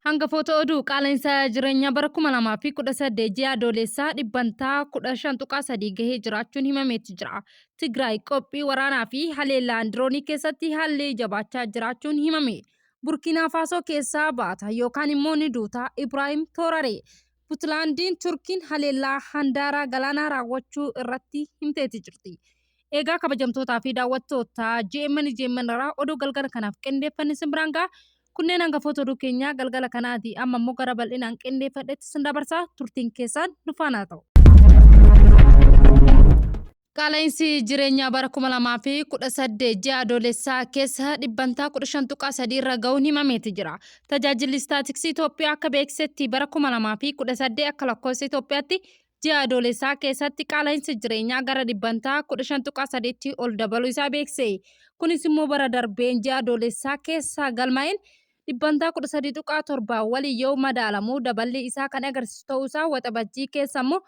Hangafoota oduu qaala'insa jireenyaa bara 2018 ji'a adoolessaa dhibbantaa 15.3 gahee jiraachuun himameeti jira. Tigraay qophii waraanaa fi haleellaan diroonii keessatti haalli jabaachaa jiraachuun himame. Burkiinaa Faasoo keessaa baata yookaan immoo ni duuta Ibraahim Tooraree. Puutlaandiin Turkiin haleellaa handaaraa galaanaa raawwachuu irratti himteeti jirti. Egaa kabajamtootaa fi daawwattoota JMN irraa oduu galgala kanaaf qindeeffanne simbiraan ga'a. Kunneen hangafoota oduu keenyaa galgala kanaati. Amma immoo gara bal'inaan qindeeffadheetti sin dabarsaa turtiin keessaan nu faana ta'u. Qaala'insi jireenyaa bara 2018 ji'a adoolessaa keessa dhibbantaa 15.3 irra ga'uun himameeti jira. Tajaajilli istaatiksii Itoophiyaa akka beeksisetti bara 2018 akka lakkoofsa Itoophiyaatti ji'a adoolessaa keessatti qaala'insi jireenyaa gara dhibbantaa 15.3tti ol dabaluu isaa beeksise. Kunis immoo bara darbeen ji'a adoolessaa keessa galmaa'een dhibbantaa 13.7 waliin yoo madaalamu daballi isaa kan agarsiisu ta'uu isaa waxabajjii keessa immoo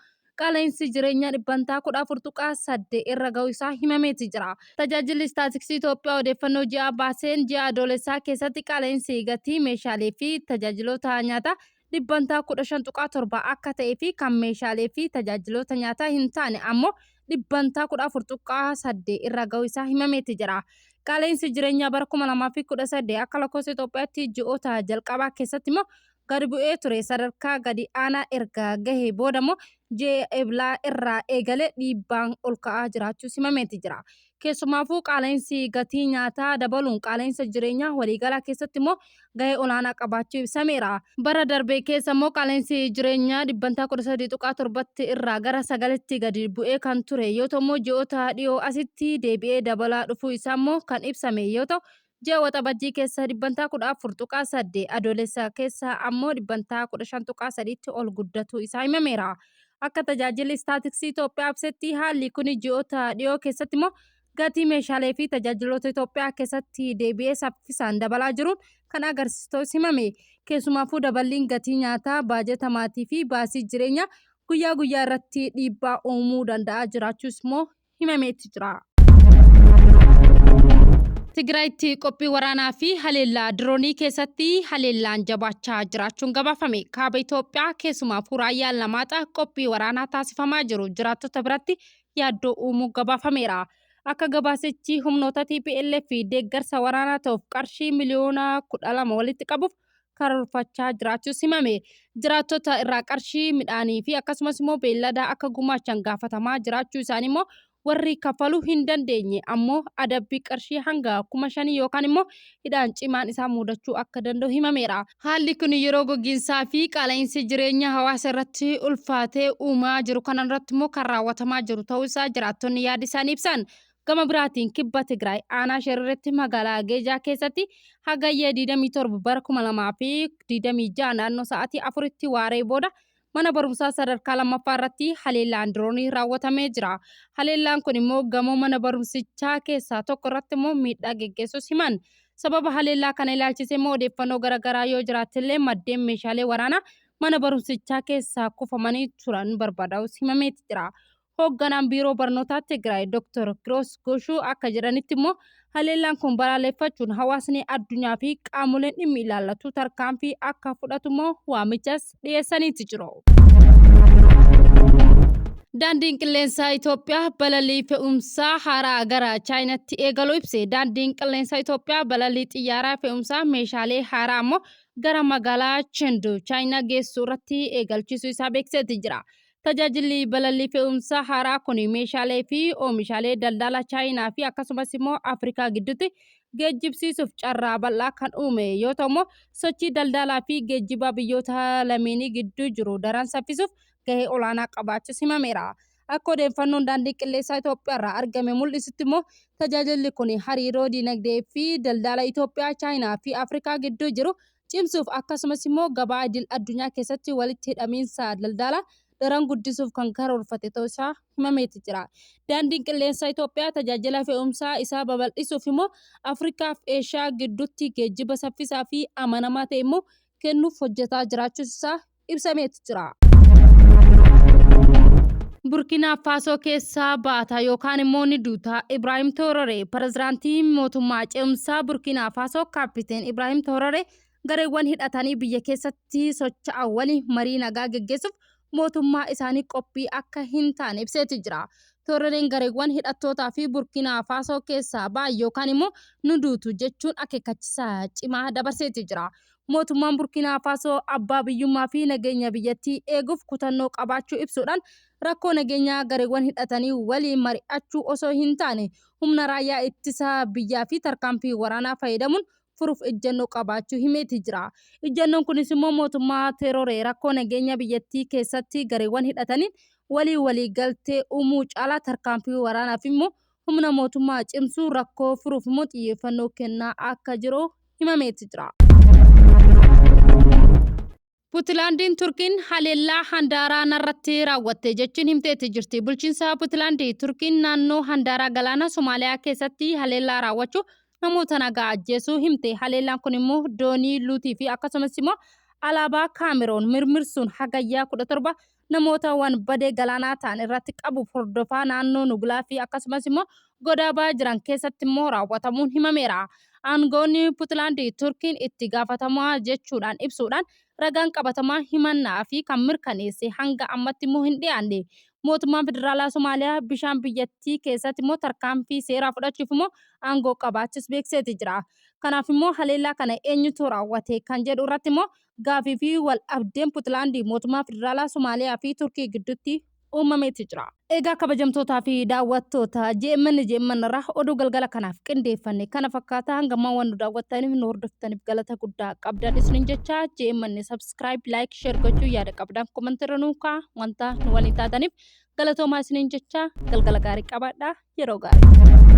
qaala'insi jireenyaa dhibbantaa 14.8 irra ga'uu isaa himameeti jira. Tajaajilli istaatiksii Itoophiyaa odeeffannoo ji'a baaseen ji'a adoolessaa keessatti qaala'insi gatii meeshaalee fi tajaajiloota nyaataa dhibbantaa 15.7 akka ta'ee fi kan meeshaalee fi tajaajiloota nyaataa hin taane ammoo dhibbantaa 14.8 irra ga'uu isaa himameeti jira. Qaala'insi jireenyaa bara 2018 akka lakkoofsa Itoophiyaatti ji'oota jalqabaa keessatti immoo gadi bu'ee ture sadarkaa gadi aanaa erga gahee booda immoo ji'a eblaa irraa eegalee dhiibbaan ol ka'aa jiraachuu himameeti jira. Keessumaafuu qaala'insi gatii nyaataa dabaluun qaala'insa jireenyaa waliigalaa keessatti immoo gahee olaanaa qabaachuu ibsameera. Bara darbee keessa immoo qaala'insi jireenyaa dhibbantaa 13.7 irraa gara 9tti gadi bu'ee kan ture yoo ta'u immoo ji'oota dhiyoo asitti deebi'ee dabalaa dhufuu isaa immoo kan ibsame yoo ta'u ji'a waxabajjii keessa dhibbantaa 14.8 adoolessa keessa ammoo dhibbantaa 15.3tti ol guddatu isaa himameera. Akka tajaajilli istaatiksii Itoophiyaa ibsetti haalli kun ji'oota dhiyoo keessatti immoo gatii meeshaalee fi tajaajiloota Itoophiyaa keessatti deebi'ee saffisaan dabalaa jiruun kan agarsiisu ta'uu himame. Keessumaafuu daballiin gatii nyaataa baajata maatii fi baasii jireenyaa guyyaa guyyaa irratti dhiibbaa uumuu danda'a jiraachuus immoo himameeti jira. Tigraayitti qophii waraanaa fi haleellaa diroonii keessatti haleellaan jabaachaa jiraachuun gabaafame. Kaaba Itoophiyaa keessumaafuu raayyaan Lamaaxaa qophii waraanaa taasifamaa jiru jiraattota biratti yaaddoo uumuu gabaafameera. Akka gabaasichi humnoota TPLF fi deeggarsa waraanaa ta'uuf qarshii miliyoona 12 walitti qabuuf karoorfachaa jiraachuus himame. Jiraattota irraa qarshii midhaanii fi akkasumas immoo beelladaa akka gumaachan gaafatamaa jiraachuu isaanii immoo warri kafaluu hin dandeenye ammoo adabbii qarshii hanga 5,000 yookaan immoo hidhaan cimaan isaa mudachuu akka danda'u himameera. Haalli kun yeroo gogiinsaa fi qaala'insi jireenya hawaasa irratti ulfaatee uumaa jiru kana irratti immoo kan raawwatamaa jiru ta'uu isaa jiraattonni yaada isaanii ibsan. Gama biraatiin kibba Tigraay aanaa Shirriitti magaalaa Geejaa keessatti hagayya 27 bara 2026 naannoo sa'aatii 4tti waaree booda mana barumsaa sadarkaa lammaffaa irratti haleellaan diroonii raawwatamee jira. Haleellaan kun immoo gamoo mana barumsichaa keessaa tokko irratti immoo miidhaa geggeessuus himan. Sababa haleellaa kana ilaalchisee immoo odeeffannoo garaagaraa yoo jiraatillee maddeen meeshaalee waraanaa mana barumsichaa keessaa kufamanii turan barbaadaa'us himameeti jira. Hoogganaan biiroo barnootaa Tigraay Dr. Kiroos Goshuu akka jedhanitti immoo haleellaan kun balaaleffachuun hawaasni addunyaa fi qaamoleen dhimmi ilaallatu tarkaanfii akka fudhatu immoo waamichas dhiyeessaniiti jiru. Daandiin qilleensaa Itoophiyaa balalii fe'umsaa haaraa gara Chaayinaatti eegaluu ibse. Daandiin qilleensaa Itoophiyaa balalii xiyyaaraa fe'umsaa meeshaalee haaraa immoo gara magaalaa Chengdu Chaayinaa geessuu irratti eegalchiisuu isaa beeksiseeti jira. Tajaajilli balalii fe'umsaa haaraa kun meeshaalee fi oomishaalee daldala Chaayinaa fi akkasumas immoo Afrikaa gidduutti geejjibsiisuuf carraa bal'aa kan uume yoo ta'u immoo sochii daldalaa fi geejjibaa biyyoota lameenii gidduu jiru daran saffisuuf gahee olaanaa qabaachuus himameera. Akka odeeffannoon daandii qilleensaa Itoophiyaa irraa argame mul'isutti immoo tajaajilli kun hariiroo dinagdee fi daldala Itoophiyaa, Chaayinaa fi Afrikaa gidduu jiru cimsuuf akkasumas immoo gabaa idil addunyaa keessatti walitti hidhamiinsa daldalaa daran guddisuuf kan karoorfate ta'uu isaa himameeti jira. Daandiin qilleensaa Itoophiyaa tajaajila fe'umsaa isaa babal'isuuf immoo Afrikaa fi Eeshiyaa gidduutti geejjiba saffisaa fi amanamaa ta'e immoo kennuuf hojjetaa jiraachuus isaa ibsameeti jira. Burkina Faso keessaa baata yookaan immoo ni duuta Ibraahim Tooraree pirezidaantii mootummaa ce'umsaa Burkina Faso kaapiteen Ibraahim Tooraree gareewwan hidhatanii biyya keessatti socho'an waliin marii nagaa geggeessuuf mootummaa isaanii qophii akka hin taane ibseeti jira. Tooreen gareewwan hidhattootaa fi Burkina Faso keessaa ba'an yookaan immoo nu duutu jechuun akeekkachiisa cimaa dabarseeti jira. Mootummaan Burkina Faso abbaa biyyummaa fi nageenya biyyattii eeguuf kutannoo qabaachuu ibsuudhaan rakkoo nageenyaa gareewwan hidhatanii waliin mari'achuu osoo hin taane humna raayyaa ittisa biyyaa fi tarkaanfii waraanaa fayyadamuun furuuf ejjennoo qabaachuu himeeti jira. Ejjennoon kunis immoo mootummaa terooree rakkoo nageenya biyyattii keessatti gareewwan hidhataniin walii galtee uumuu caalaa tarkaanfii waraanaaf immoo humna mootummaa cimsuu rakkoo furuuf immoo xiyyeeffannoo kennaa akka jiru himameeti jira. Puutlaandiin Turkiin haleellaa handaaraa narratti raawwatte jechuun himteeti jirti. Bulchiinsa Puutlaandii Turkiin naannoo handaaraa galaana Somaaliyaa keessatti haleellaa raawwachuu namoota nagaa ajjeesuu himte. Haleellaan kun immoo doonii luutii fi akkasumas immoo alaabaa Kaameroon mirmirsuun hagayyaa 17 namoota waan badee galaanaa ta'an irratti qabu hordofaa naannoo Nugulaa fi akkasumas immoo Godaabaa jiran keessatti immoo raawwatamuun himameera. Aangoonni Puutlaandii Turkiin itti gaafatamaa jechuudhaan ibsuudhaan ragaan qabatamaa himannaa fi kan mirkaneesse hanga ammatti immoo hin dhiyaanne. Mootummaan Federaalaa Somaaliyaa bishaan biyyattii keessatti immoo tarkaanfii seeraa fudhachuuf immoo aangoo qabaachis beekseeti jira. Kanaaf immoo haleellaa kana eenyutu raawwate kan jedhu irratti immoo gaafii fi wal dhabdeen Puutlaandii mootummaa Federaalaa Somaaliyaa fi Turkii gidduutti uumameeti jira. Egaa kabajamtootaa fi daawwattoota JMN irraa oduu galgala kanaaf qindeeffanne kana fakkaata hanga ammaa waan nu daawwattaniif nu hordoftaniif galata guddaa qabdan isiniin jecha JMN subscribe like share gochuu yaada qabdan komentirra nuukaa wanta nu waliin taataniif galatoomaa isiniin jecha galgala gaarii qabaadhaa yeroo gaarii.